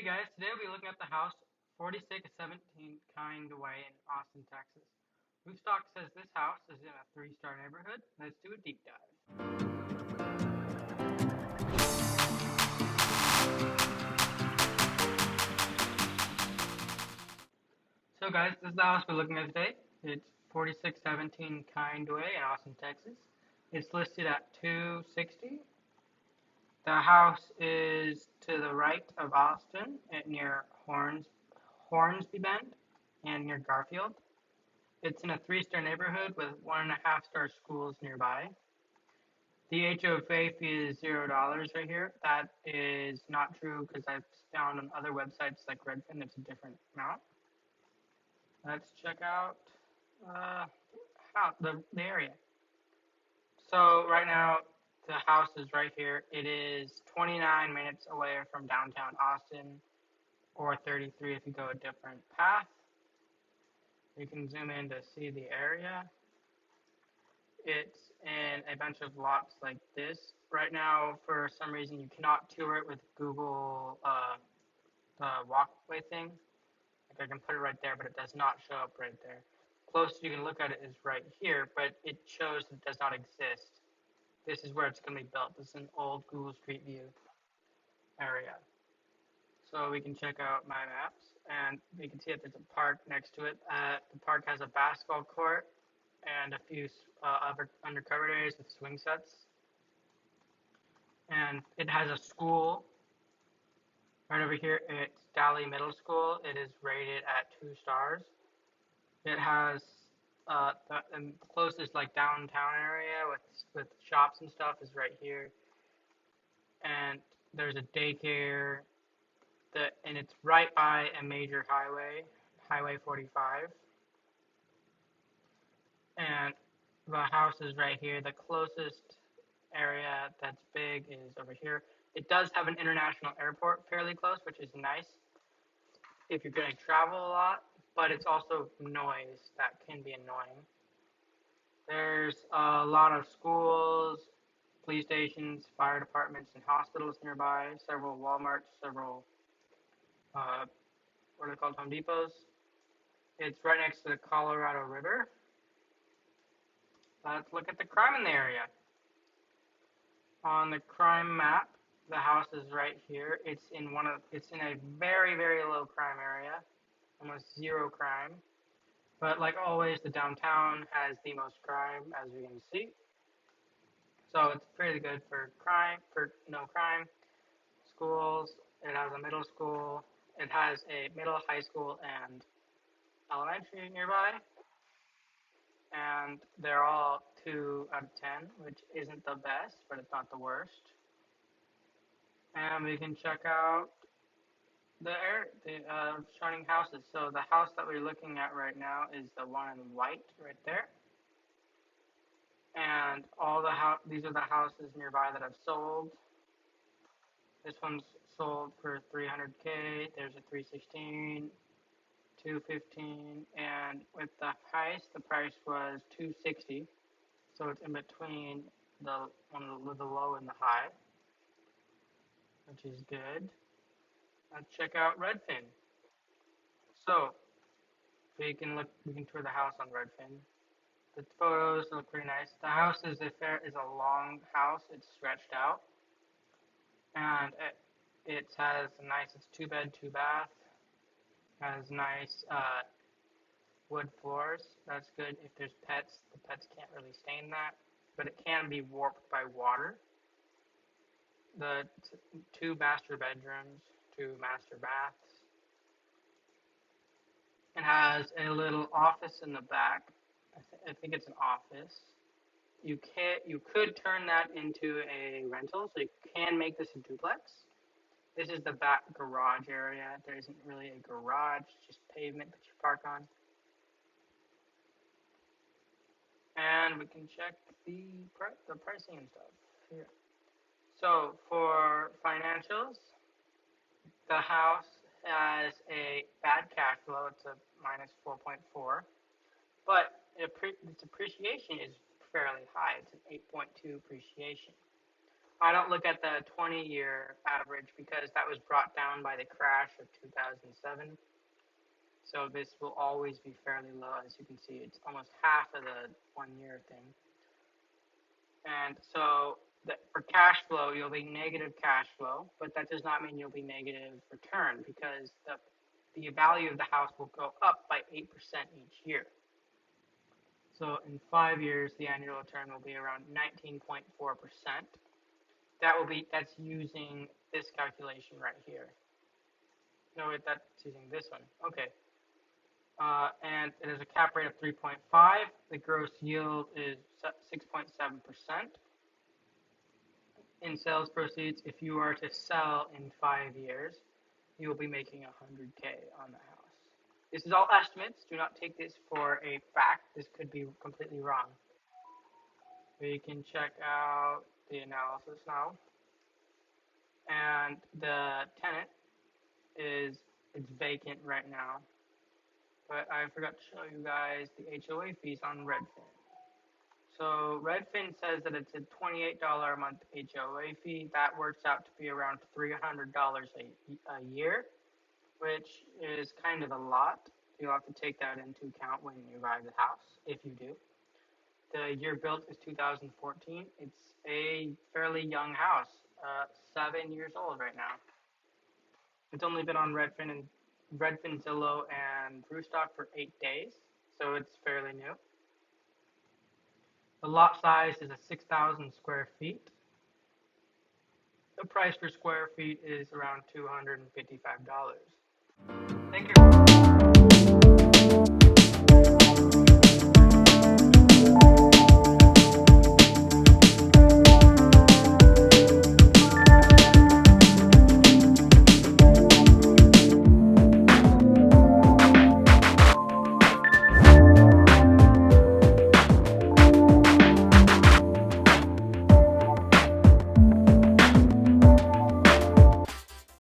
Guys, today we'll be looking at the house 4617 Kind Way in Austin, Texas. Roofstock says this house is in a 3-star neighborhood. Let's do a deep dive. So guys, this is the house we're looking at today. It's 4617 Kind Way in Austin, Texas. It's listed at $260. The house is to the right of Austin near Hornsby Bend and near Garfield. It's in a 3-star neighborhood with 1.5-star schools nearby. The HOA fee is $0 right here. That is not true because I've found on other websites like Redfin it's a different amount. Let's check out the area. So right now the house is right here. It is 29 minutes away from downtown Austin, or 33 if you go a different path. You can zoom in to see the area. It's in a bunch of lots like this. Right now, for some reason, you cannot tour it with Google walkway thing. Like I can put it right there, but it does not show up right there. Closest you can look at it is right here, but it shows it does not exist. This is where it's going to be built. This is an old Google Street View area. So we can check out my maps, and we can see that there's a park next to it. The park has a basketball court and a few undercovered areas with swing sets. And it has a school right over here. It's Dally Middle School. It is rated at 2 stars. It has the closest like downtown area with shops and stuff is right here. And there's a daycare and it's right by a major highway, Highway 45. And the house is right here. The closest area that's big is over here. It does have an international airport fairly close, which is nice if you're going to travel a lot, but it's also noise that can be annoying. There's a lot of schools, police stations, fire departments, and hospitals nearby, several Walmarts, several, what are they called, Home Depots. It's right next to the Colorado River. Let's look at the crime in the area. On the crime map, the house is right here. It's in a very, very low crime area, almost zero crime. But like always, the downtown has the most crime, as we can see. So it's pretty good for no crime. Schools, it has a middle school. It has a middle, high school, and elementary nearby. And they're all 2 out of 10, which isn't the best, but it's not the worst. And we can check out the surrounding houses. So the house that we're looking at right now is the one in white right there. And these are the houses nearby that have sold. This one's sold for $300K. There's a 316, 215, and with the price was $260. So it's in between the low and the high, which is good. Let's check out Redfin. So we can tour the house on Redfin. The photos look pretty nice. The house is a long house. It's stretched out, and it has it's 2-bed, 2-bath. Has nice wood floors. That's good. If there's pets, the pets can't really stain that, but it can be warped by water. The 2 master bedrooms, 2 master baths. It has a little office in the back. I think it's an office. You could turn that into a rental, so you can make this a duplex. This is the back garage area. There isn't really a garage, just pavement that you park on. And we can check the pricing and stuff here. So for financials, the house has a bad cash flow. It's a minus 4.4, but its appreciation is fairly high. It's an 8.2 appreciation. I don't look at the 20-year average because that was brought down by the crash of 2007. So this will always be fairly low. As you can see, it's almost half of the 1-year thing. And so for cash flow, you'll be negative cash flow, but that does not mean you'll be negative return because the value of the house will go up by 8% each year. So in 5 years, the annual return will be around 19.4%. That's using this calculation right here. No, wait, that's using this one. Okay. And it is a cap rate of 3.5. The gross yield is 6.7%. In sales proceeds, if you are to sell in 5 years, you will be making 100K on the house. This is all estimates. Do not take this for a fact. This could be completely wrong. We can check out the analysis now. And the tenant it's vacant right now. But I forgot to show you guys the HOA fees on Redfin. So Redfin says that it's a $28 a month HOA fee. That works out to be around $300 a year, which is kind of a lot. You'll have to take that into account when you buy the house, if you do. The year built is 2014. It's a fairly young house, 7 years old right now. It's only been on Redfin, Zillow, and Roostock for 8 days, so it's fairly new. The lot size is a 6,000 square feet. The price per square feet is around $255. Thank you.